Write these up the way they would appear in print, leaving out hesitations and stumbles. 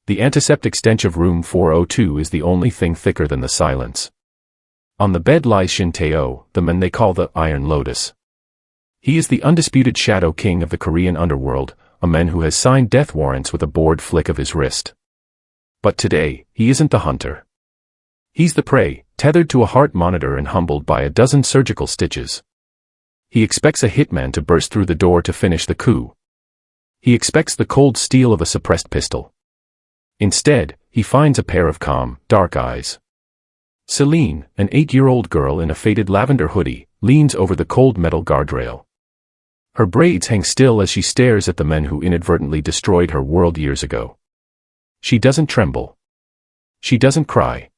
The antiseptic stench of room 402 is the only thing thicker than the silence. On the bed lies Shin Tae-O, the man they call the Iron Lotus. He is the undisputed shadow king of the Korean underworld, a man who has signed death warrants with a bored flick of his wrist. But today, he isn't the hunter. He's the prey, tethered to a heart monitor and humbled by a dozen surgical stitches. He expects a hitman to burst through the door to finish the coup. He expects the cold steel of a suppressed pistol. Instead, he finds a pair of calm, dark eyes. Selene, an 8-year-old girl in a faded lavender hoodie, leans over the cold metal guardrail. Her braids hang still as she stares at the men who inadvertently destroyed her world years ago. She doesn't tremble. She doesn't cry.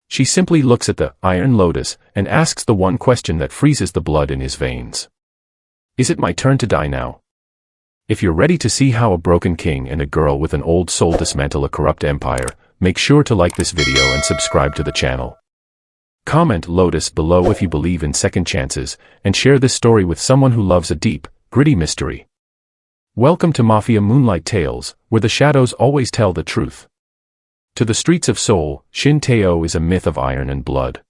She simply looks at the Iron Lotus and asks the one question that freezes the blood in his veins. Is it my turn to die now? If you're ready to see how a broken king and a girl with an old soul dismantle a corrupt empire, make sure to like this video and subscribe to the channel. Comment Lotus below if you believe in second chances, and share this story with someone who loves a deep, gritty mystery. Welcome to Mafia Moonlight Tales, where the shadows always tell the truth. To the streets of Seoul, Shin Tae-O is a myth of iron and blood.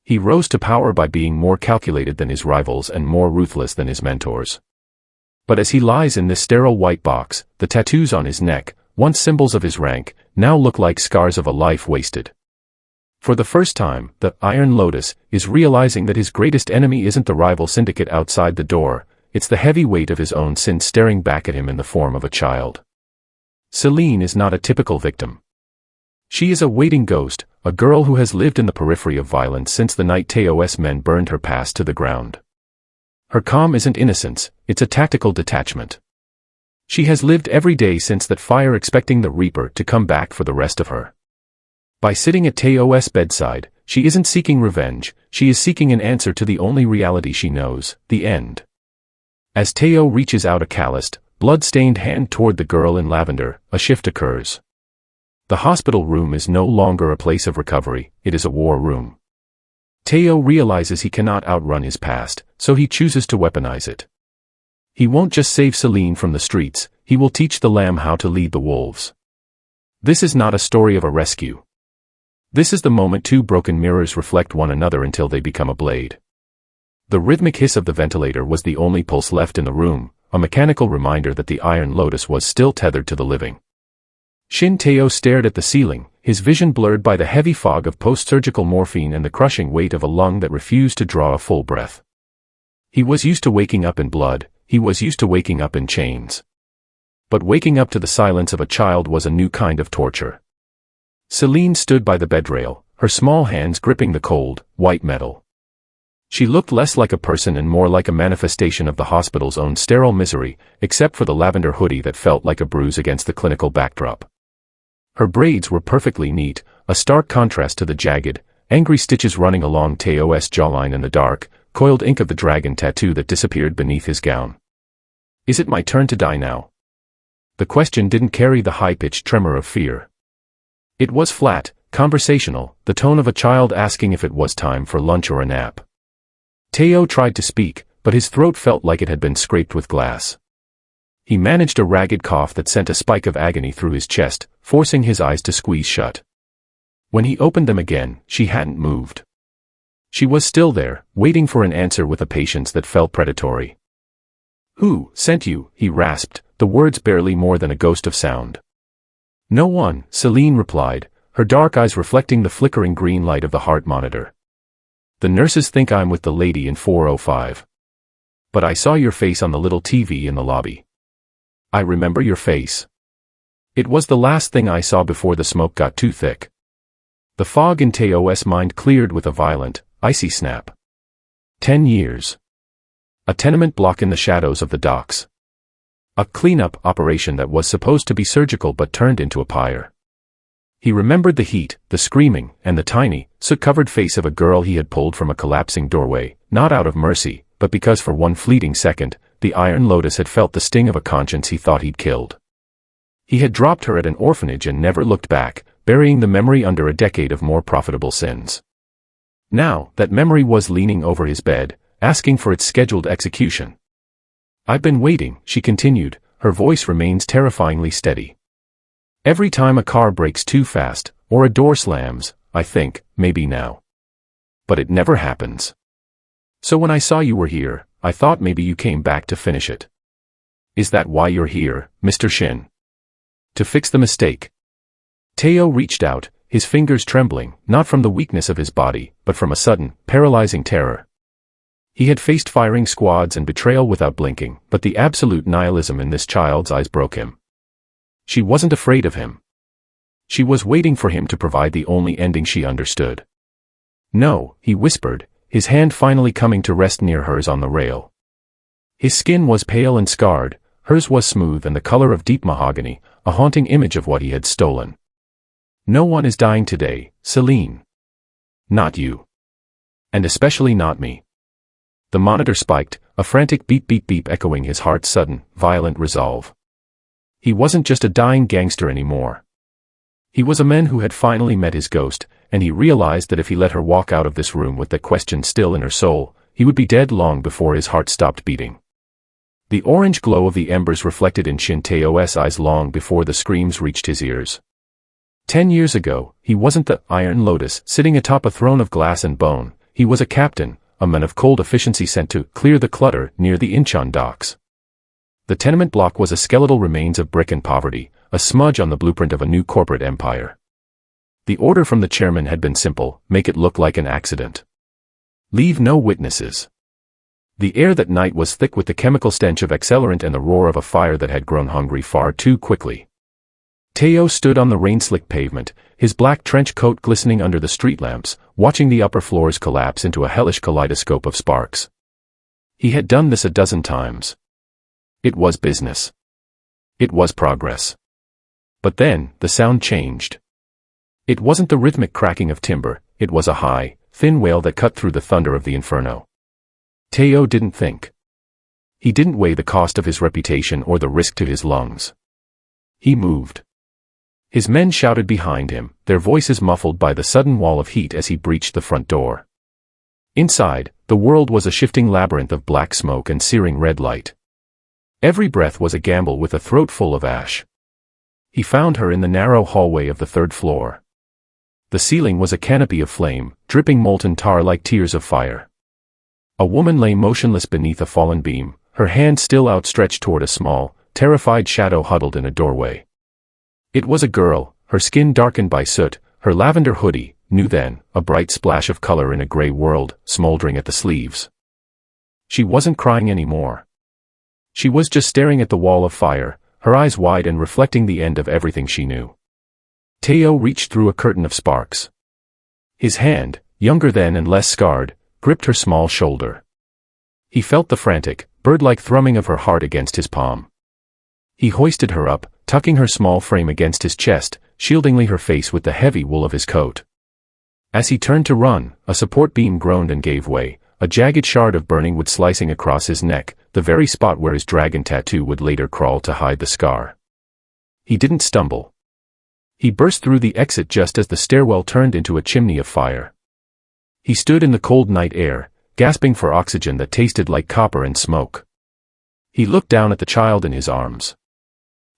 He rose to power by being more calculated than his rivals and more ruthless than his mentors. But as he lies in this sterile white box, the tattoos on his neck, once symbols of his rank, now look like scars of a life wasted. For the first time, the Iron Lotus is realizing that his greatest enemy isn't the rival syndicate outside the door, it's the heavy weight of his own sin staring back at him in the form of a child. Selene is not a typical victim. She is a waiting ghost, a girl who has lived in the periphery of violence since the night Tae-O's men burned her past to the ground. Her calm isn't innocence, it's a tactical detachment. She has lived every day since that fire expecting the Reaper to come back for the rest of her. By sitting at Tae-O's bedside, she isn't seeking revenge, she is seeking an answer to the only reality she knows, the end. As Tae-O reaches out a calloused, blood-stained hand toward the girl in lavender, a shift occurs. The hospital room is no longer a place of recovery, it is a war room. Tae-O realizes he cannot outrun his past, so he chooses to weaponize it. He won't just save Selene from the streets, he will teach the lamb how to lead the wolves. This is not a story of a rescue. This is the moment two broken mirrors reflect one another until they become a blade. The rhythmic hiss of the ventilator was the only pulse left in the room, a mechanical reminder that the Iron Lotus was still tethered to the living. Shin Tae-O stared at the ceiling, his vision blurred by the heavy fog of post-surgical morphine and the crushing weight of a lung that refused to draw a full breath. He was used to waking up in blood, he was used to waking up in chains. But waking up to the silence of a child was a new kind of torture. Selene stood by the bedrail, her small hands gripping the cold, white metal. She looked less like a person and more like a manifestation of the hospital's own sterile misery, except for the lavender hoodie that felt like a bruise against the clinical backdrop. Her braids were perfectly neat, a stark contrast to the jagged, angry stitches running along Tae-O's jawline and the dark, coiled ink of the dragon tattoo that disappeared beneath his gown. Is it my turn to die now? The question didn't carry the high-pitched tremor of fear. It was flat, conversational, the tone of a child asking if it was time for lunch or a nap. Tae-O tried to speak, but his throat felt like it had been scraped with glass. He managed a ragged cough that sent a spike of agony through his chest, forcing his eyes to squeeze shut. When he opened them again, she hadn't moved. She was still there, waiting for an answer with a patience that felt predatory. "Who sent you?" he rasped, the words barely more than a ghost of sound. "No one," Selene replied, her dark eyes reflecting the flickering green light of the heart monitor. "The nurses think I'm with the lady in 405. But I saw your face on the little TV in the lobby. I remember your face. It was the last thing I saw before the smoke got too thick." The fog in Tae-O's mind cleared with a violent, icy snap. 10 years. A tenement block in the shadows of the docks. A cleanup operation that was supposed to be surgical but turned into a pyre. He remembered the heat, the screaming, and the tiny, soot-covered face of a girl he had pulled from a collapsing doorway, not out of mercy, but because for one fleeting second, the Iron Lotus had felt the sting of a conscience he thought he'd killed. He had dropped her at an orphanage and never looked back, burying the memory under a decade of more profitable sins. Now, that memory was leaning over his bed, asking for its scheduled execution. "I've been waiting," she continued, her voice remains terrifyingly steady. Every time a car brakes too fast, or a door slams, I think, maybe now. But it never happens. So when I saw you were here, I thought maybe you came back to finish it. Is that why you're here, Mr. Shin? To fix the mistake? Tae-O reached out, his fingers trembling, not from the weakness of his body, but from a sudden, paralyzing terror. He had faced firing squads and betrayal without blinking, but the absolute nihilism in this child's eyes broke him. She wasn't afraid of him. She was waiting for him to provide the only ending she understood. No, he whispered, his hand finally coming to rest near hers on the rail. His skin was pale and scarred, hers was smooth and the color of deep mahogany, a haunting image of what he had stolen. No one is dying today, Selene. Not you. And especially not me. The monitor spiked, a frantic beep beep beep echoing his heart's sudden, violent resolve. He wasn't just a dying gangster anymore. He was a man who had finally met his ghost, and he realized that if he let her walk out of this room with that question still in her soul, he would be dead long before his heart stopped beating. The orange glow of the embers reflected in Shin Tae-O's eyes long before the screams reached his ears. 10 years ago, he wasn't the Iron Lotus sitting atop a throne of glass and bone, he was a captain, a man of cold efficiency sent to clear the clutter near the Incheon docks. The tenement block was a skeletal remains of brick and poverty, a smudge on the blueprint of a new corporate empire. The order from the chairman had been simple: make it look like an accident. Leave no witnesses. The air that night was thick with the chemical stench of accelerant and the roar of a fire that had grown hungry far too quickly. Tae-O stood on the rain-slicked pavement, his black trench coat glistening under the street lamps, watching the upper floors collapse into a hellish kaleidoscope of sparks. He had done this a dozen times. It was business. It was progress. But then, the sound changed. It wasn't the rhythmic cracking of timber, it was a high, thin wail that cut through the thunder of the inferno. Tae-O didn't think. He didn't weigh the cost of his reputation or the risk to his lungs. He moved. His men shouted behind him, their voices muffled by the sudden wall of heat as he breached the front door. Inside, the world was a shifting labyrinth of black smoke and searing red light. Every breath was a gamble with a throat full of ash. He found her in the narrow hallway of the third floor. The ceiling was a canopy of flame, dripping molten tar like tears of fire. A woman lay motionless beneath a fallen beam, her hand still outstretched toward a small, terrified shadow huddled in a doorway. It was a girl, her skin darkened by soot, her lavender hoodie, new then, a bright splash of color in a gray world, smoldering at the sleeves. She wasn't crying anymore. She was just staring at the wall of fire, her eyes wide and reflecting the end of everything she knew. Tae-O reached through a curtain of sparks. His hand, younger then and less scarred, gripped her small shoulder. He felt the frantic, bird-like thrumming of her heart against his palm. He hoisted her up, tucking her small frame against his chest, shielding her face with the heavy wool of his coat. As he turned to run, a support beam groaned and gave way, a jagged shard of burning wood slicing across his neck, the very spot where his dragon tattoo would later crawl to hide the scar. He didn't stumble. He burst through the exit just as the stairwell turned into a chimney of fire. He stood in the cold night air, gasping for oxygen that tasted like copper and smoke. He looked down at the child in his arms.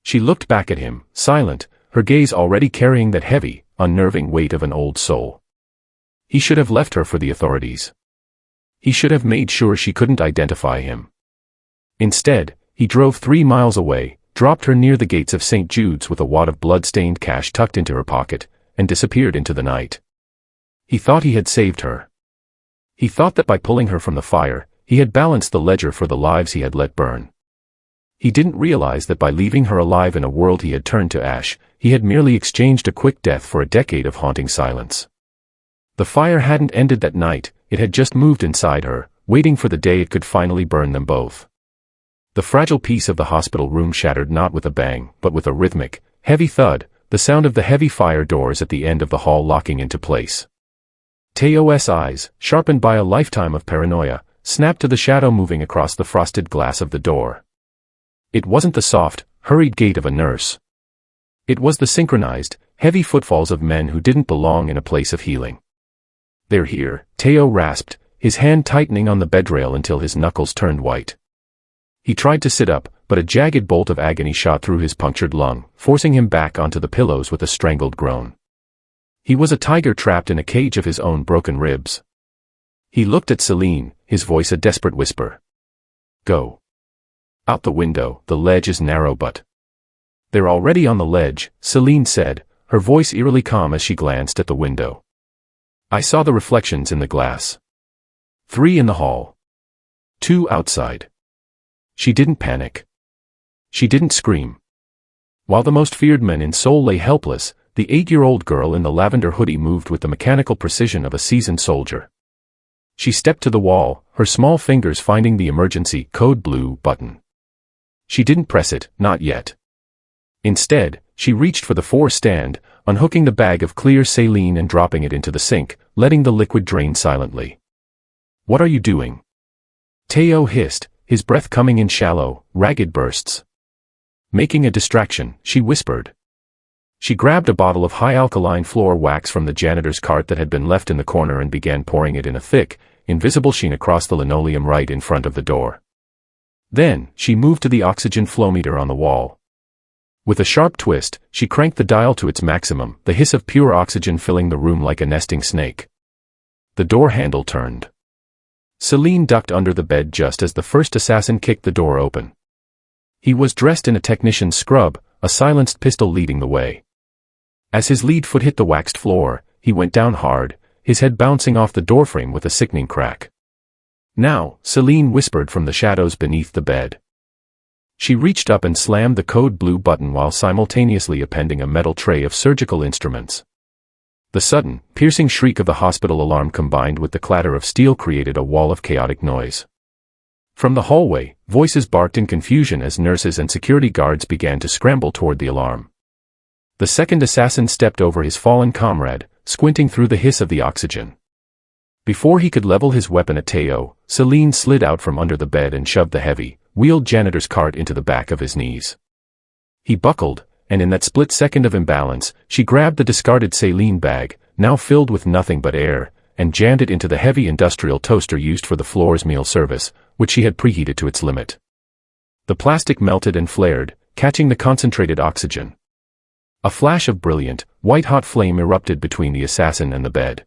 She looked back at him, silent, her gaze already carrying that heavy, unnerving weight of an old soul. He should have left her for the authorities. He should have made sure she couldn't identify him. Instead, he drove 3 miles away, dropped her near the gates of St. Jude's with a wad of blood-stained cash tucked into her pocket, and disappeared into the night. He thought he had saved her. He thought that by pulling her from the fire, he had balanced the ledger for the lives he had let burn. He didn't realize that by leaving her alive in a world he had turned to ash, he had merely exchanged a quick death for a decade of haunting silence. The fire hadn't ended that night, it had just moved inside her, waiting for the day it could finally burn them both. The fragile piece of the hospital room shattered not with a bang, but with a rhythmic, heavy thud, the sound of the heavy fire doors at the end of the hall locking into place. Tae-O's eyes, sharpened by a lifetime of paranoia, snapped to the shadow moving across the frosted glass of the door. It wasn't the soft, hurried gait of a nurse. It was the synchronized, heavy footfalls of men who didn't belong in a place of healing. "They're here," Tae-O rasped, his hand tightening on the bedrail until his knuckles turned white. He tried to sit up, but a jagged bolt of agony shot through his punctured lung, forcing him back onto the pillows with a strangled groan. He was a tiger trapped in a cage of his own broken ribs. He looked at Selene, his voice a desperate whisper. Go. Out the window, the ledge is narrow but... They're already on the ledge, Selene said, her voice eerily calm as she glanced at the window. I saw the reflections in the glass. 3 in the hall. 2 outside. She didn't panic. She didn't scream. While the most feared men in Seoul lay helpless, the 8-year-old girl in the lavender hoodie moved with the mechanical precision of a seasoned soldier. She stepped to the wall, her small fingers finding the emergency code blue button. She didn't press it, not yet. Instead, she reached for the 4 stand, unhooking the bag of clear saline and dropping it into the sink, letting the liquid drain silently. What are you doing? Tae-O hissed, his breath coming in shallow, ragged bursts. Making a distraction, she whispered. She grabbed a bottle of high-alkaline floor wax from the janitor's cart that had been left in the corner and began pouring it in a thick, invisible sheen across the linoleum right in front of the door. Then, she moved to the oxygen flow meter on the wall. With a sharp twist, she cranked the dial to its maximum, the hiss of pure oxygen filling the room like a nesting snake. The door handle turned. Selene ducked under the bed just as the first assassin kicked the door open. He was dressed in a technician's scrub, a silenced pistol leading the way. As his lead foot hit the waxed floor, he went down hard, his head bouncing off the doorframe with a sickening crack. Now, Selene whispered from the shadows beneath the bed. She reached up and slammed the code blue button while simultaneously appending a metal tray of surgical instruments. The sudden, piercing shriek of the hospital alarm combined with the clatter of steel created a wall of chaotic noise. From the hallway, voices barked in confusion as nurses and security guards began to scramble toward the alarm. The second assassin stepped over his fallen comrade, squinting through the hiss of the oxygen. Before he could level his weapon at Tae-O, Selene slid out from under the bed and shoved the heavy, wheeled janitor's cart into the back of his knees. He buckled, and in that split second of imbalance, she grabbed the discarded saline bag, now filled with nothing but air, and jammed it into the heavy industrial toaster used for the floor's meal service, which she had preheated to its limit. The plastic melted and flared, catching the concentrated oxygen. A flash of brilliant, white-hot flame erupted between the assassin and the bed.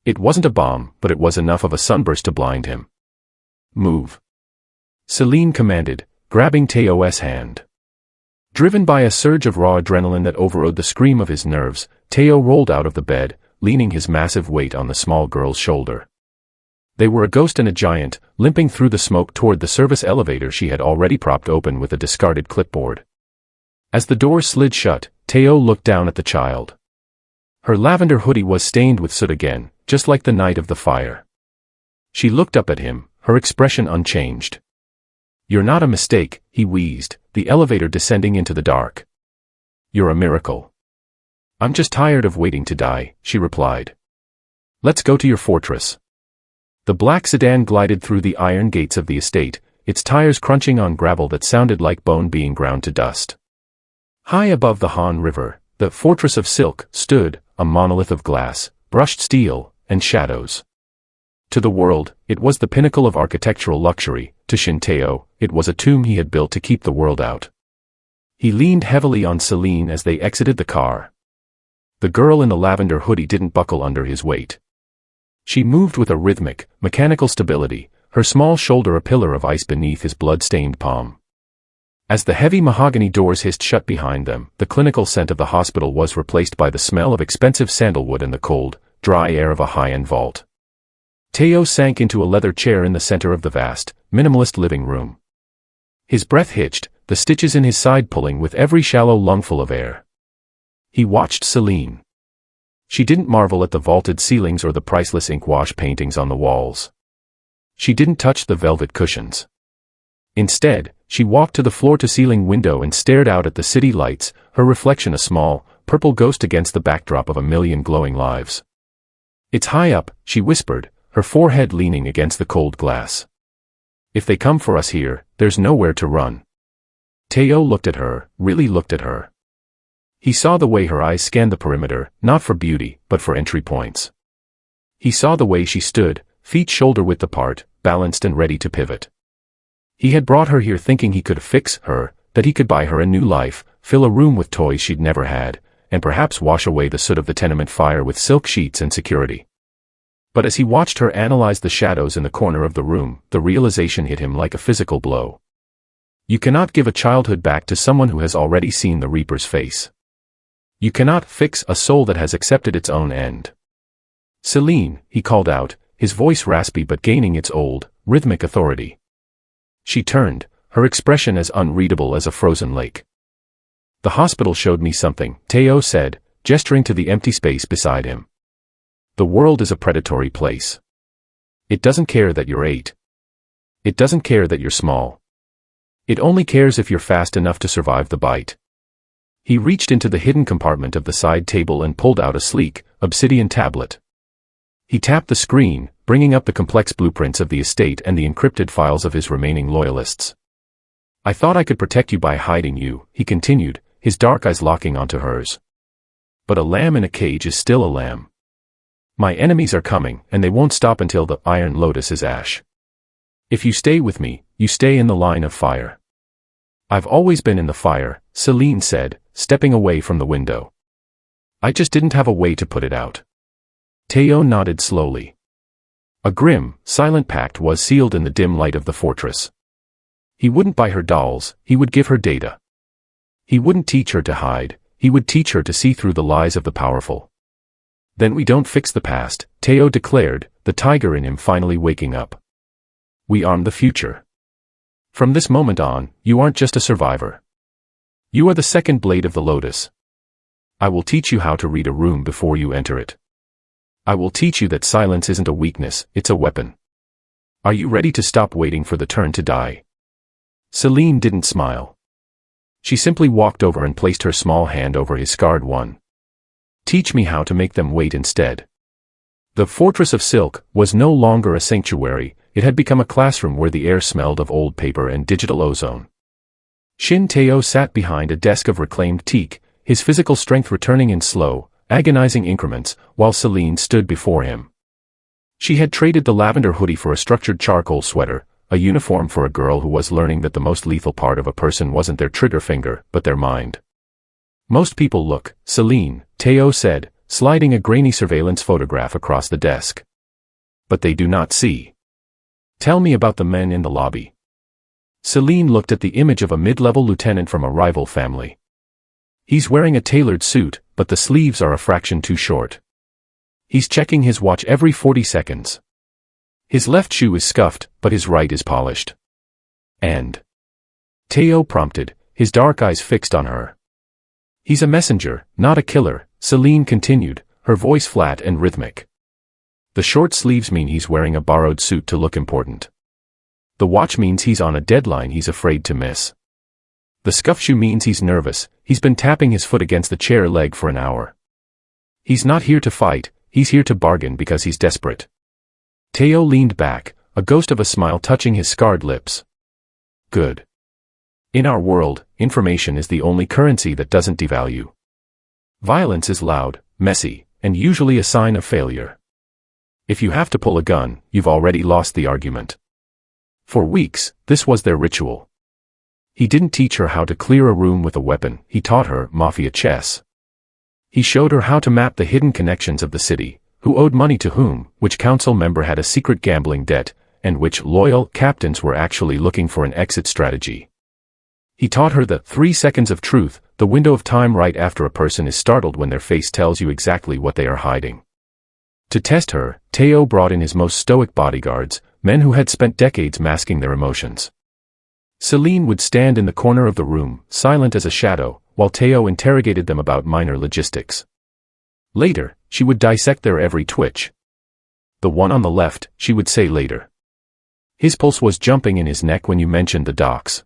It wasn't a bomb, but it was enough of a sunburst to blind him. Move. Selene commanded, grabbing Tae-O's hand. Driven by a surge of raw adrenaline that overrode the scream of his nerves, Tae-O rolled out of the bed, leaning his massive weight on the small girl's shoulder. They were a ghost and a giant, limping through the smoke toward the service elevator she had already propped open with a discarded clipboard. As the door slid shut, Tae-O looked down at the child. Her lavender hoodie was stained with soot again, just like the night of the fire. She looked up at him, her expression unchanged. You're not a mistake, he wheezed, the elevator descending into the dark. You're a miracle. I'm just tired of waiting to die, she replied. Let's go to your fortress. The black sedan glided through the iron gates of the estate, its tires crunching on gravel that sounded like bone being ground to dust. High above the Han River, the fortress of silk stood, a monolith of glass, brushed steel, and shadows. To the world, it was the pinnacle of architectural luxury. To Shin Tae-O, it was a tomb he had built to keep the world out. He leaned heavily on Selene as they exited the car. The girl in the lavender hoodie didn't buckle under his weight. She moved with a rhythmic, mechanical stability, her small shoulder a pillar of ice beneath his blood-stained palm. As the heavy mahogany doors hissed shut behind them, the clinical scent of the hospital was replaced by the smell of expensive sandalwood and the cold, dry air of a high-end vault. Tae-O sank into a leather chair in the center of the vast, minimalist living room. His breath hitched, the stitches in his side pulling with every shallow lungful of air. He watched Selene. She didn't marvel at the vaulted ceilings or the priceless ink-wash paintings on the walls. She didn't touch the velvet cushions. Instead, she walked to the floor-to-ceiling window and stared out at the city lights, her reflection a small, purple ghost against the backdrop of a million glowing lives. It's high up, she whispered, her forehead leaning against the cold glass. If they come for us here, there's nowhere to run. Tae-O looked at her, really looked at her. He saw the way her eyes scanned the perimeter, not for beauty, but for entry points. He saw the way she stood, feet shoulder-width apart, balanced and ready to pivot. He had brought her here thinking he could fix her, that he could buy her a new life, fill a room with toys she'd never had, and perhaps wash away the soot of the tenement fire with silk sheets and security. But as he watched her analyze the shadows in the corner of the room, the realization hit him like a physical blow. You cannot give a childhood back to someone who has already seen the Reaper's face. You cannot fix a soul that has accepted its own end. Selene, he called out, his voice raspy but gaining its old, rhythmic authority. She turned, her expression as unreadable as a frozen lake. The hospital showed me something, Tae-O said, gesturing to the empty space beside him. The world is a predatory place. It doesn't care that you're 8. It doesn't care that you're small. It only cares if you're fast enough to survive the bite. He reached into the hidden compartment of the side table and pulled out a sleek, obsidian tablet. He tapped the screen, bringing up the complex blueprints of the estate and the encrypted files of his remaining loyalists. I thought I could protect you by hiding you, he continued, his dark eyes locking onto hers. But a lamb in a cage is still a lamb. My enemies are coming, and they won't stop until the Iron Lotus is ash. If you stay with me, you stay in the line of fire. I've always been in the fire, Selene said, stepping away from the window. I just didn't have a way to put it out. Tae-O nodded slowly. A grim, silent pact was sealed in the dim light of the fortress. He wouldn't buy her dolls, he would give her data. He wouldn't teach her to hide, he would teach her to see through the lies of the powerful. Then we don't fix the past, Tae-O declared, the tiger in him finally waking up. We arm the future. From this moment on, you aren't just a survivor. You are the second blade of the Lotus. I will teach you how to read a room before you enter it. I will teach you that silence isn't a weakness, it's a weapon. Are you ready to stop waiting for the turn to die? Selene didn't smile. She simply walked over and placed her small hand over his scarred one. Teach me how to make them wait instead. The fortress of silk was no longer a sanctuary, it had become a classroom where the air smelled of old paper and digital ozone. Shin Tae-O sat behind a desk of reclaimed teak, his physical strength returning in slow, agonizing increments, while Selene stood before him. She had traded the lavender hoodie for a structured charcoal sweater, a uniform for a girl who was learning that the most lethal part of a person wasn't their trigger finger, but their mind. Most people look, Selene, Tae-O said, sliding a grainy surveillance photograph across the desk. But they do not see. Tell me about the men in the lobby. Selene looked at the image of a mid-level lieutenant from a rival family. He's wearing a tailored suit, but the sleeves are a fraction too short. He's checking his watch every 40 seconds. His left shoe is scuffed, but his right is polished. And? Tae-O prompted, his dark eyes fixed on her. He's a messenger, not a killer, Selene continued, her voice flat and rhythmic. The short sleeves mean he's wearing a borrowed suit to look important. The watch means he's on a deadline he's afraid to miss. The scuff shoe means he's nervous, he's been tapping his foot against the chair leg for an hour. He's not here to fight, he's here to bargain because he's desperate. Tae-O leaned back, a ghost of a smile touching his scarred lips. Good. In our world, information is the only currency that doesn't devalue. Violence is loud, messy, and usually a sign of failure. If you have to pull a gun, you've already lost the argument. For weeks, this was their ritual. He didn't teach her how to clear a room with a weapon, he taught her Mafia chess. He showed her how to map the hidden connections of the city, who owed money to whom, which council member had a secret gambling debt, and which loyal captains were actually looking for an exit strategy. He taught her the 3 seconds of truth, the window of time right after a person is startled when their face tells you exactly what they are hiding. To test her, Tae-O brought in his most stoic bodyguards, men who had spent decades masking their emotions. Selene would stand in the corner of the room, silent as a shadow, while Tae-O interrogated them about minor logistics. Later, she would dissect their every twitch. The one on the left, she would say later. His pulse was jumping in his neck when you mentioned the docks.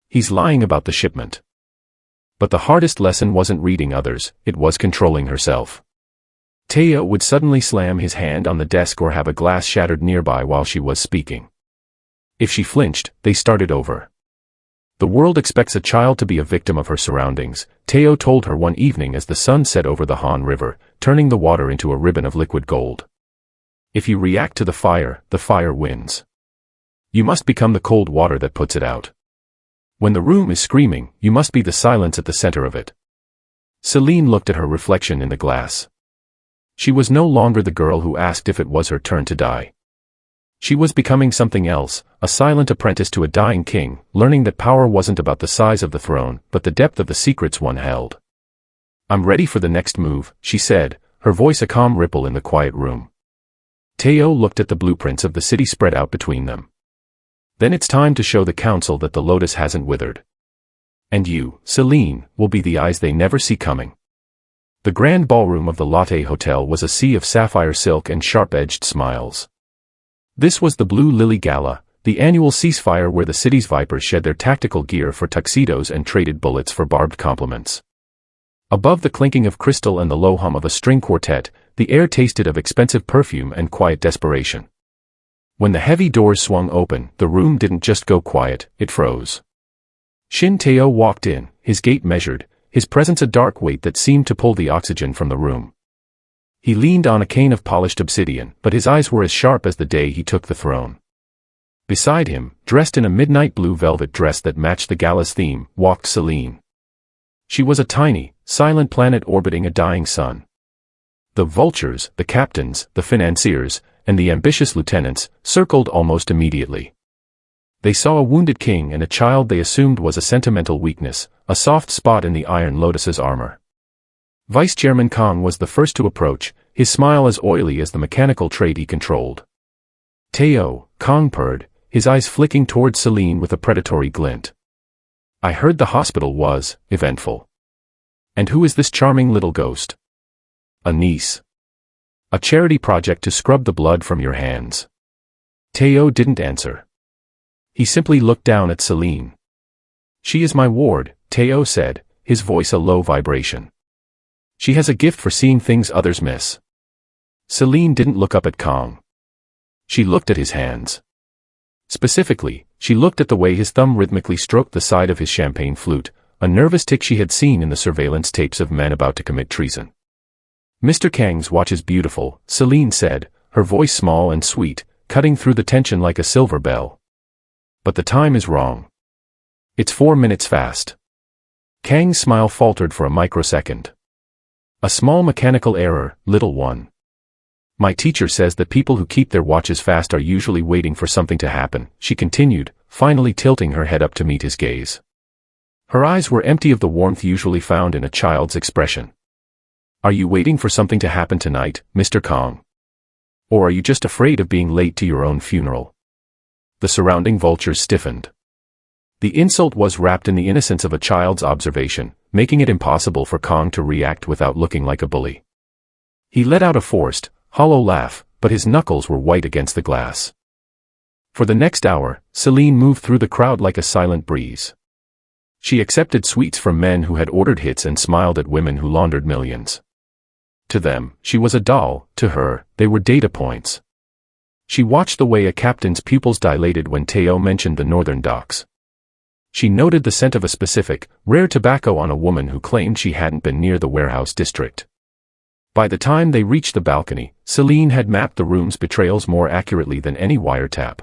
He's lying about the shipment. But the hardest lesson wasn't reading others, it was controlling herself. Tae-O would suddenly slam his hand on the desk or have a glass shattered nearby while she was speaking. If she flinched, they started over. The world expects a child to be a victim of her surroundings, Tae-O told her one evening as the sun set over the Han River, turning the water into a ribbon of liquid gold. If you react to the fire wins. You must become the cold water that puts it out. When the room is screaming, you must be the silence at the center of it. Selene looked at her reflection in the glass. She was no longer the girl who asked if it was her turn to die. She was becoming something else, a silent apprentice to a dying king, learning that power wasn't about the size of the throne, but the depth of the secrets one held. "I'm ready for the next move," she said, her voice a calm ripple in the quiet room. Tae-O looked at the blueprints of the city spread out between them. "Then it's time to show the council that the Lotus hasn't withered. And you, Selene, will be the eyes they never see coming." The grand ballroom of the Lotte Hotel was a sea of sapphire silk and sharp-edged smiles. This was the Blue Lily Gala, the annual ceasefire where the city's vipers shed their tactical gear for tuxedos and traded bullets for barbed compliments. Above the clinking of crystal and the low hum of a string quartet, the air tasted of expensive perfume and quiet desperation. When the heavy doors swung open, the room didn't just go quiet, it froze. Shin Tae-O walked in, his gait measured, his presence a dark weight that seemed to pull the oxygen from the room. He leaned on a cane of polished obsidian, but his eyes were as sharp as the day he took the throne. Beside him, dressed in a midnight blue velvet dress that matched the gala's theme, walked Selene. She was a tiny, silent planet orbiting a dying sun. The vultures, the captains, the financiers, and the ambitious lieutenants, circled almost immediately. They saw a wounded king and a child they assumed was a sentimental weakness, a soft spot in the Iron Lotus's armor. Vice Chairman Kong was the first to approach, his smile as oily as the mechanical trade he controlled. "Tae-O," Kong purred, his eyes flicking towards Selene with a predatory glint. "I heard the hospital was eventful. And who is this charming little ghost?" "A niece. A charity project to scrub the blood from your hands." Tae-O didn't answer. He simply looked down at Selene. "She is my ward," Tae-O said, his voice a low vibration. "She has a gift for seeing things others miss." Selene didn't look up at Kong. She looked at his hands. Specifically, she looked at the way his thumb rhythmically stroked the side of his champagne flute, a nervous tic she had seen in the surveillance tapes of men about to commit treason. "Mr. Kang's watch is beautiful," Selene said, her voice small and sweet, cutting through the tension like a silver bell. "But the time is wrong. It's 4 minutes fast." Kang's smile faltered for a microsecond. "A small mechanical error, little one. My teacher says that people who keep their watches fast are usually waiting for something to happen," she continued, finally tilting her head up to meet his gaze. Her eyes were empty of the warmth usually found in a child's expression. "Are you waiting for something to happen tonight, Mr. Kong? Or are you just afraid of being late to your own funeral?" The surrounding vultures stiffened. The insult was wrapped in the innocence of a child's observation, making it impossible for Kong to react without looking like a bully. He let out a forced, hollow laugh, but his knuckles were white against the glass. For the next hour, Selene moved through the crowd like a silent breeze. She accepted sweets from men who had ordered hits and smiled at women who laundered millions. To them, she was a doll; to her, they were data points. She watched the way a captain's pupils dilated when Tae-O mentioned the northern docks. She noted the scent of a specific, rare tobacco on a woman who claimed she hadn't been near the warehouse district. By the time they reached the balcony, Selene had mapped the room's betrayals more accurately than any wiretap.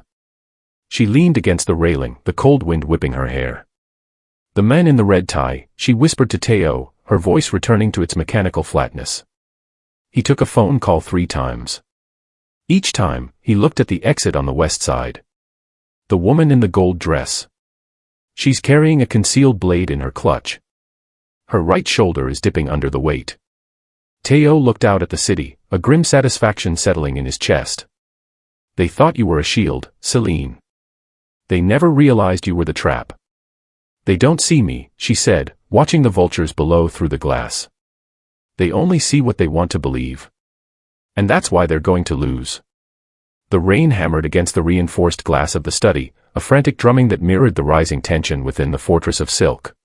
She leaned against the railing, the cold wind whipping her hair. "The men in the red tie," she whispered to Tae-O, her voice returning to its mechanical flatness. He took a phone call 3 times. Each time, he looked at the exit on the west side. The woman in the gold dress. She's carrying a concealed blade in her clutch. Her right shoulder is dipping under the weight. Tae-O looked out at the city, a grim satisfaction settling in his chest. "They thought you were a shield, Selene. They never realized you were the trap." "They don't see me," she said, watching the vultures below through the glass. "They only see what they want to believe. And that's why they're going to lose." The rain hammered against the reinforced glass of the study, a frantic drumming that mirrored the rising tension within the fortress of silk.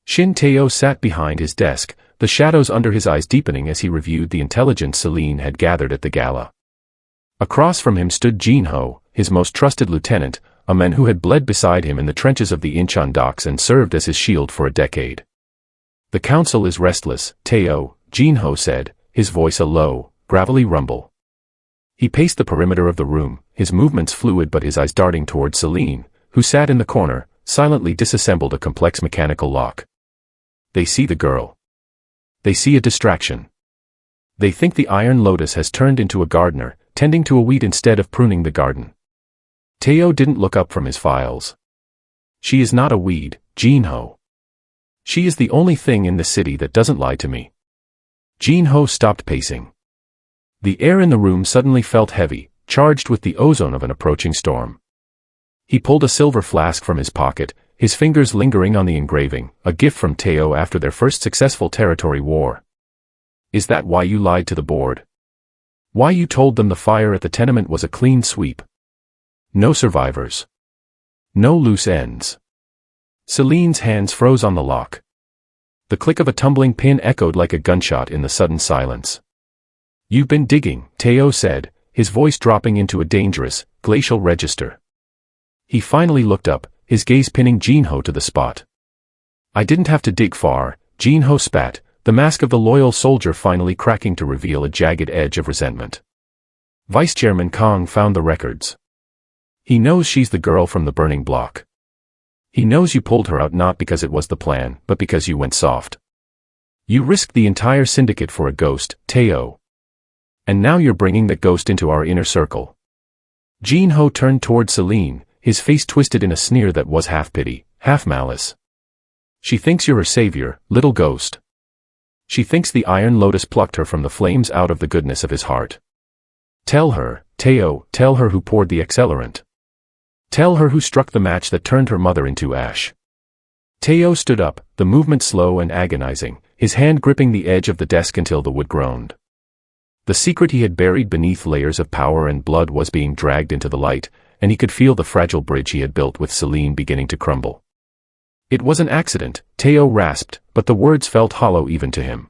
Shin Tae-O sat behind his desk, the shadows under his eyes deepening as he reviewed the intelligence Selene had gathered at the gala. Across from him stood Jin-Ho, his most trusted lieutenant, a man who had bled beside him in the trenches of the Incheon docks and served as his shield for a decade. "The council is restless, Tae-O," Jin-Ho said, his voice a low, gravelly rumble. He paced the perimeter of the room, his movements fluid but his eyes darting toward Selene, who sat in the corner, silently disassembled a complex mechanical lock. They see the girl. They see a distraction. They think the Iron Lotus has turned into a gardener, tending to a weed instead of pruning the garden. Tae-O didn't look up from his files. She is not a weed, Jin-ho. She is the only thing in the city that doesn't lie to me. Jin-ho stopped pacing. The air in the room suddenly felt heavy, charged with the ozone of an approaching storm. He pulled a silver flask from his pocket, his fingers lingering on the engraving, a gift from Tae-O after their first successful territory war. Is that why you lied to the board? Why you told them the fire at the tenement was a clean sweep? No survivors. No loose ends. Selene's hands froze on the lock. The click of a tumbling pin echoed like a gunshot in the sudden silence. You've been digging, Tae-O said, his voice dropping into a dangerous, glacial register. He finally looked up, his gaze pinning Jin-ho to the spot. I didn't have to dig far, Jin-ho spat, the mask of the loyal soldier finally cracking to reveal a jagged edge of resentment. Vice Chairman Kong found the records. He knows she's the girl from the burning block. He knows you pulled her out not because it was the plan, but because you went soft. You risked the entire syndicate for a ghost, Tae-O. And now you're bringing that ghost into our inner circle. Jin-ho turned toward Selene, his face twisted in a sneer that was half pity, half malice. She thinks you're her savior, little ghost. She thinks the Iron Lotus plucked her from the flames out of the goodness of his heart. Tell her, Tae-O, tell her who poured the accelerant. Tell her who struck the match that turned her mother into ash. Tae-O stood up, the movement slow and agonizing, his hand gripping the edge of the desk until the wood groaned. The secret he had buried beneath layers of power and blood was being dragged into the light, and he could feel the fragile bridge he had built with Selene beginning to crumble. It was an accident, Tae-O rasped, but the words felt hollow even to him.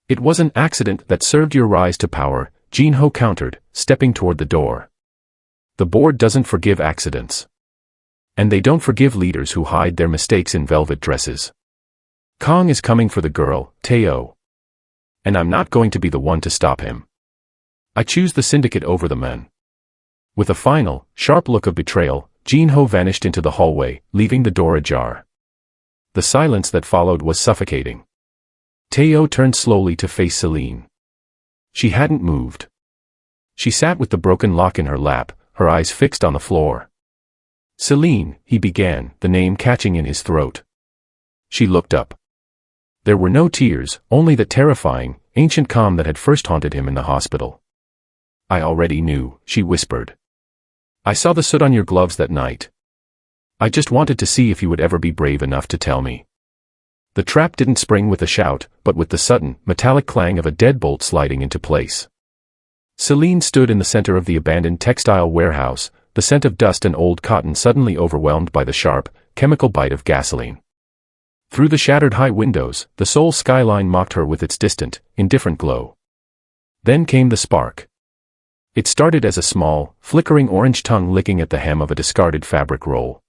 It was an accident that served your rise to power, Jin-ho countered, stepping toward the door. The board doesn't forgive accidents. And they don't forgive leaders who hide their mistakes in velvet dresses. Kong is coming for the girl, Tae-O. And I'm not going to be the one to stop him. I choose the syndicate over the men. With a final, sharp look of betrayal, Jin-ho vanished into the hallway, leaving the door ajar. The silence that followed was suffocating. Tae-O turned slowly to face Selene. She hadn't moved. She sat with the broken lock in her lap, her eyes fixed on the floor. Selene, he began, the name catching in his throat. She looked up. There were no tears, only the terrifying, ancient calm that had first haunted him in the hospital. I already knew, she whispered. I saw the soot on your gloves that night. I just wanted to see if you would ever be brave enough to tell me. The trap didn't spring with a shout, but with the sudden, metallic clang of a deadbolt sliding into place. Selene stood in the center of the abandoned textile warehouse, the scent of dust and old cotton suddenly overwhelmed by the sharp, chemical bite of gasoline. Through the shattered high windows, the Seoul skyline mocked her with its distant, indifferent glow. Then came the spark. It started as a small, flickering orange tongue licking at the hem of a discarded fabric roll.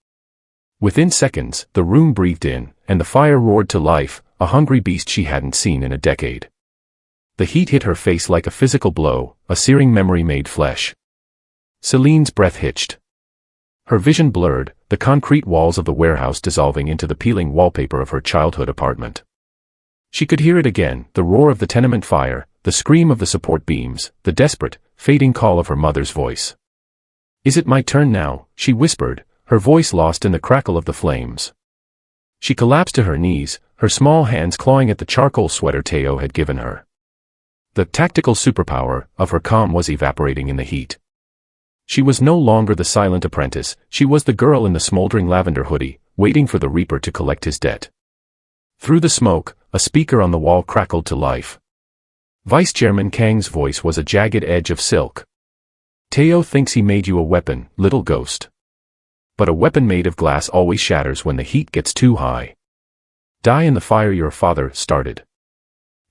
Within seconds, the room breathed in, and the fire roared to life, a hungry beast she hadn't seen in a decade. The heat hit her face like a physical blow, a searing memory made flesh. Selene's breath hitched. Her vision blurred, the concrete walls of the warehouse dissolving into the peeling wallpaper of her childhood apartment. She could hear it again, the roar of the tenement fire, the scream of the support beams, the desperate, fading call of her mother's voice. Is it my turn now? She whispered, her voice lost in the crackle of the flames. She collapsed to her knees, her small hands clawing at the charcoal sweater Tae-O had given her. The tactical superpower of her calm was evaporating in the heat. She was no longer the silent apprentice, she was the girl in the smoldering lavender hoodie, waiting for the Reaper to collect his debt. Through the smoke, a speaker on the wall crackled to life. Vice Chairman Kang's voice was a jagged edge of silk. Tae-O thinks he made you a weapon, little ghost. But a weapon made of glass always shatters when the heat gets too high. Die in the fire your father started.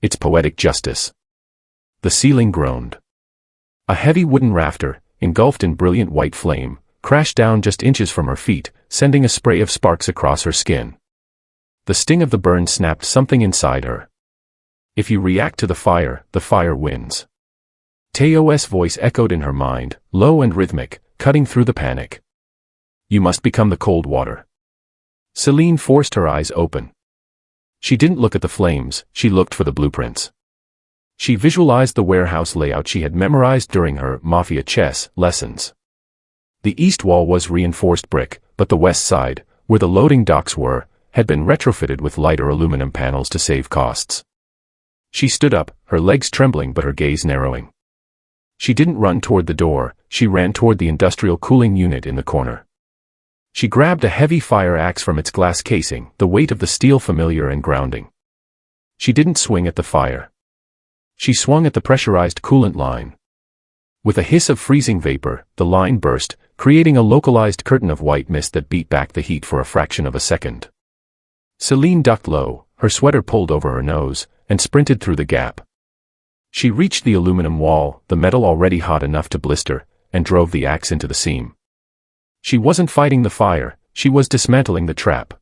It's poetic justice. The ceiling groaned. A heavy wooden rafter, engulfed in brilliant white flame, crashed down just inches from her feet, sending a spray of sparks across her skin. The sting of the burn snapped something inside her. If you react to the fire wins. Taeo's voice echoed in her mind, low and rhythmic, cutting through the panic. You must become the cold water. Selene forced her eyes open. She didn't look at the flames, she looked for the blueprints. She visualized the warehouse layout she had memorized during her Mafia chess lessons. The east wall was reinforced brick, but the west side, where the loading docks were, had been retrofitted with lighter aluminum panels to save costs. She stood up, her legs trembling but her gaze narrowing. She didn't run toward the door, she ran toward the industrial cooling unit in the corner. She grabbed a heavy fire axe from its glass casing, the weight of the steel familiar and grounding. She didn't swing at the fire. She swung at the pressurized coolant line. With a hiss of freezing vapor, the line burst, creating a localized curtain of white mist that beat back the heat for a fraction of a second. Selene ducked low, her sweater pulled over her nose, and sprinted through the gap. She reached the aluminum wall, the metal already hot enough to blister, and drove the axe into the seam. She wasn't fighting the fire, she was dismantling the trap.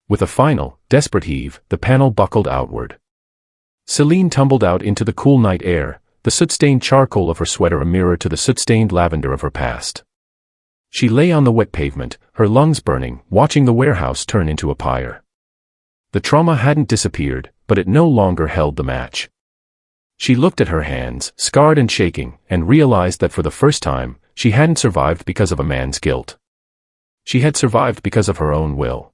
With a final, desperate heave, the panel buckled outward. Selene tumbled out into the cool night air, the soot-stained charcoal of her sweater a mirror to the soot-stained lavender of her past. She lay on the wet pavement, her lungs burning, watching the warehouse turn into a pyre. The trauma hadn't disappeared, but it no longer held the match. She looked at her hands, scarred and shaking, and realized that for the first time, she hadn't survived because of a man's guilt. She had survived because of her own will.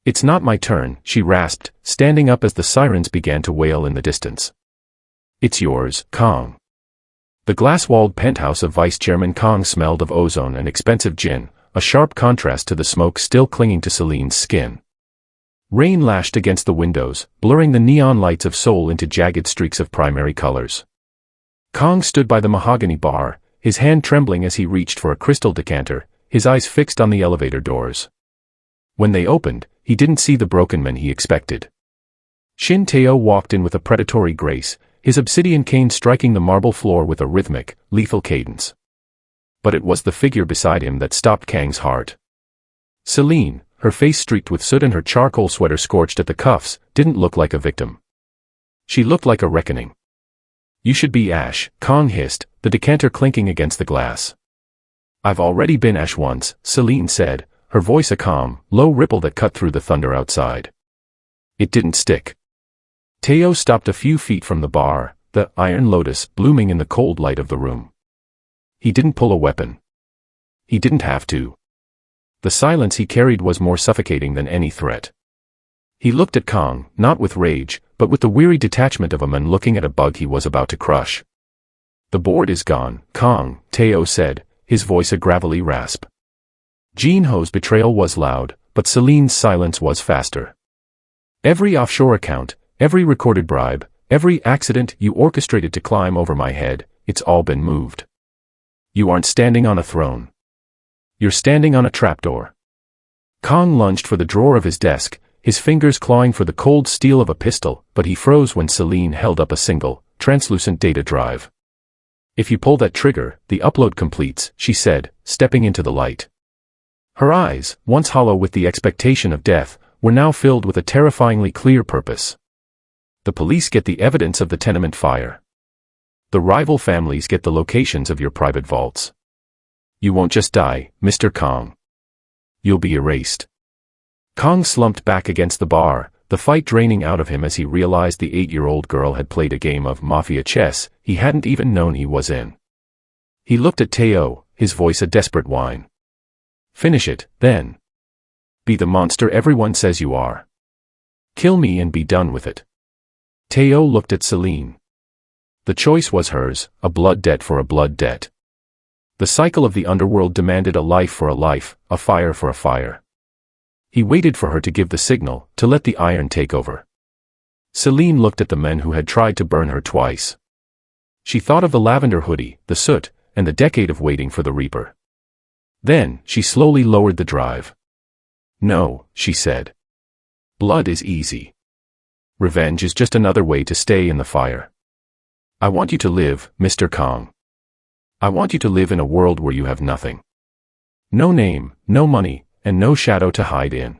It's not my turn, she rasped, standing up as the sirens began to wail in the distance. It's yours, Kong. The glass-walled penthouse of Vice Chairman Kong smelled of ozone and expensive gin, a sharp contrast to the smoke still clinging to Selene's skin. Rain lashed against the windows, blurring the neon lights of Seoul into jagged streaks of primary colors. Kong stood by the mahogany bar, his hand trembling as he reached for a crystal decanter, his eyes fixed on the elevator doors. When they opened, he didn't see the broken men he expected. Shin Tae-O walked in with a predatory grace, his obsidian cane striking the marble floor with a rhythmic, lethal cadence. But it was the figure beside him that stopped Kang's heart. Selene, her face streaked with soot and her charcoal sweater scorched at the cuffs, didn't look like a victim. She looked like a reckoning. You should be Ash, Kong hissed, the decanter clinking against the glass. I've already been Ash once, Selene said, her voice a calm, low ripple that cut through the thunder outside. It didn't stick. Tae-O stopped a few feet from the bar, the iron lotus blooming in the cold light of the room. He didn't pull a weapon. He didn't have to. The silence he carried was more suffocating than any threat. He looked at Kong, not with rage, but with the weary detachment of a man looking at a bug he was about to crush. The board is gone, Kong, Tae-O said, his voice a gravelly rasp. Jin-Ho's betrayal was loud, but Selene's silence was faster. Every offshore account, every recorded bribe, every accident you orchestrated to climb over my head, it's all been moved. You aren't standing on a throne. You're standing on a trapdoor. Kong lunged for the drawer of his desk, his fingers clawing for the cold steel of a pistol, but he froze when Selene held up a single, translucent data drive. If you pull that trigger, the upload completes, she said, stepping into the light. Her eyes, once hollow with the expectation of death, were now filled with a terrifyingly clear purpose. The police get the evidence of the tenement fire. The rival families get the locations of your private vaults. You won't just die, Mr. Kong. You'll be erased. Kong slumped back against the bar, the fight draining out of him as he realized the 8-year-old girl had played a game of Mafia chess he hadn't even known he was in. He looked at Tae-O, his voice a desperate whine. Finish it, then. Be the monster everyone says you are. Kill me and be done with it. Tae-O looked at Selene. The choice was hers, a blood debt for a blood debt. The cycle of the underworld demanded a life for a life, a fire for a fire. He waited for her to give the signal, to let the iron take over. Selene looked at the men who had tried to burn her twice. She thought of the lavender hoodie, the soot, and the decade of waiting for the Reaper. Then, she slowly lowered the drive. No, she said. Blood is easy. Revenge is just another way to stay in the fire. I want you to live, Mr. Kong. I want you to live in a world where you have nothing. No name, no money, and no shadow to hide in.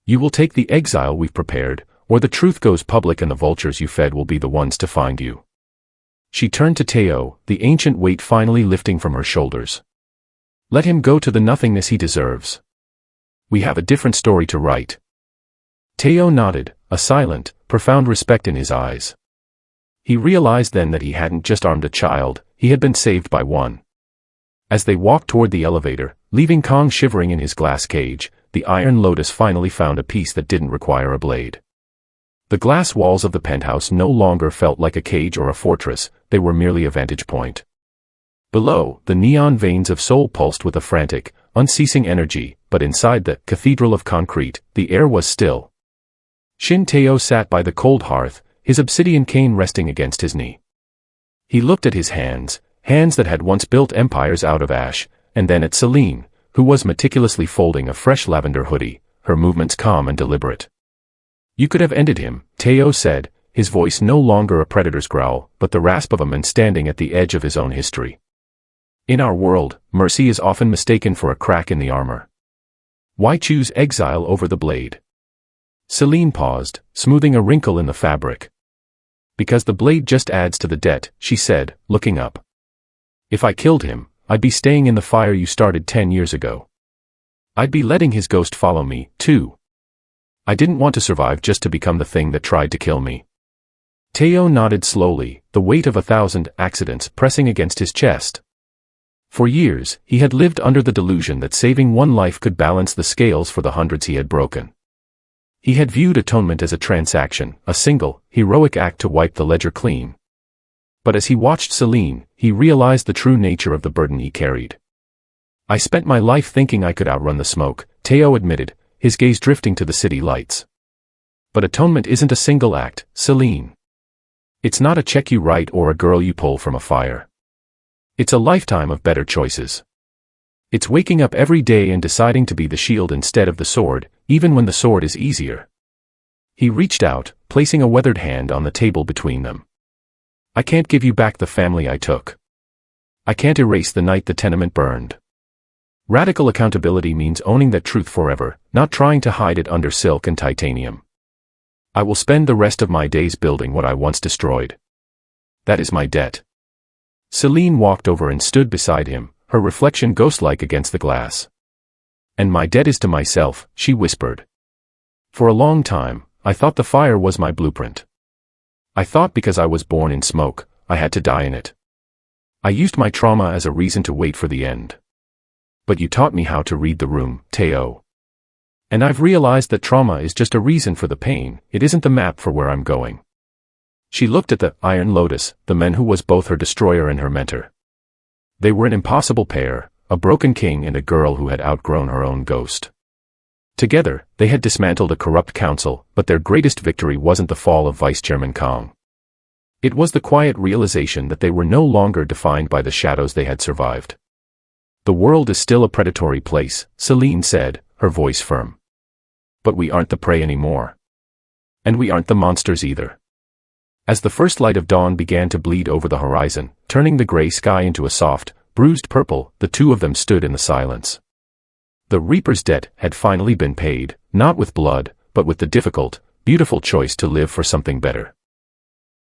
You will take the exile we've prepared, or the truth goes public and the vultures you fed will be the ones to find you. She turned to Tae-O, the ancient weight finally lifting from her shoulders. Let him go to the nothingness he deserves. We have a different story to write. Tae-O nodded, a silent, profound respect in his eyes. He realized then that he hadn't just armed a child, he had been saved by one. As they walked toward the elevator, leaving Kong shivering in his glass cage, the Iron Lotus finally found a piece that didn't require a blade. The glass walls of the penthouse no longer felt like a cage or a fortress, they were merely a vantage point. Below, the neon veins of Seoul pulsed with a frantic, unceasing energy, but inside the cathedral of concrete, the air was still. Shin Tae-O sat by the cold hearth, his obsidian cane resting against his knee. He looked at his hands, hands that had once built empires out of ash, and then at Selene, who was meticulously folding a fresh lavender hoodie, her movements calm and deliberate. You could have ended him, Tae-O said, his voice no longer a predator's growl, but the rasp of a man standing at the edge of his own history. In our world, mercy is often mistaken for a crack in the armor. Why choose exile over the blade? Selene paused, smoothing a wrinkle in the fabric. Because the blade just adds to the debt, she said, looking up. If I killed him, I'd be staying in the fire you started 10 years ago. I'd be letting his ghost follow me, too. I didn't want to survive just to become the thing that tried to kill me. Tae-O nodded slowly, the weight of 1,000 accidents pressing against his chest. For years, he had lived under the delusion that saving one life could balance the scales for the hundreds he had broken. He had viewed atonement as a transaction, a single, heroic act to wipe the ledger clean. But as he watched Selene, he realized the true nature of the burden he carried. I spent my life thinking I could outrun the smoke, Tae-O admitted, his gaze drifting to the city lights. But atonement isn't a single act, Selene. It's not a check you write or a girl you pull from a fire. It's a lifetime of better choices. It's waking up every day and deciding to be the shield instead of the sword, even when the sword is easier. He reached out, placing a weathered hand on the table between them. I can't give you back the family I took. I can't erase the night the tenement burned. Radical accountability means owning that truth forever, not trying to hide it under silk and titanium. I will spend the rest of my days building what I once destroyed. That is my debt. Selene walked over and stood beside him, her reflection ghost-like against the glass. And my debt is to myself, she whispered. For a long time, I thought the fire was my blueprint. I thought because I was born in smoke, I had to die in it. I used my trauma as a reason to wait for the end. But you taught me how to read the room, Tae-O. And I've realized that trauma is just a reason for the pain, it isn't the map for where I'm going. She looked at the Iron Lotus, the man who was both her destroyer and her mentor. They were an impossible pair, a broken king and a girl who had outgrown her own ghost. Together, they had dismantled a corrupt council, but their greatest victory wasn't the fall of Vice Chairman Kong. It was the quiet realization that they were no longer defined by the shadows they had survived. The world is still a predatory place, Selene said, her voice firm. But we aren't the prey anymore. And we aren't the monsters either. As the first light of dawn began to bleed over the horizon, turning the gray sky into a soft, bruised purple, the two of them stood in the silence. The Reaper's debt had finally been paid, not with blood, but with the difficult, beautiful choice to live for something better.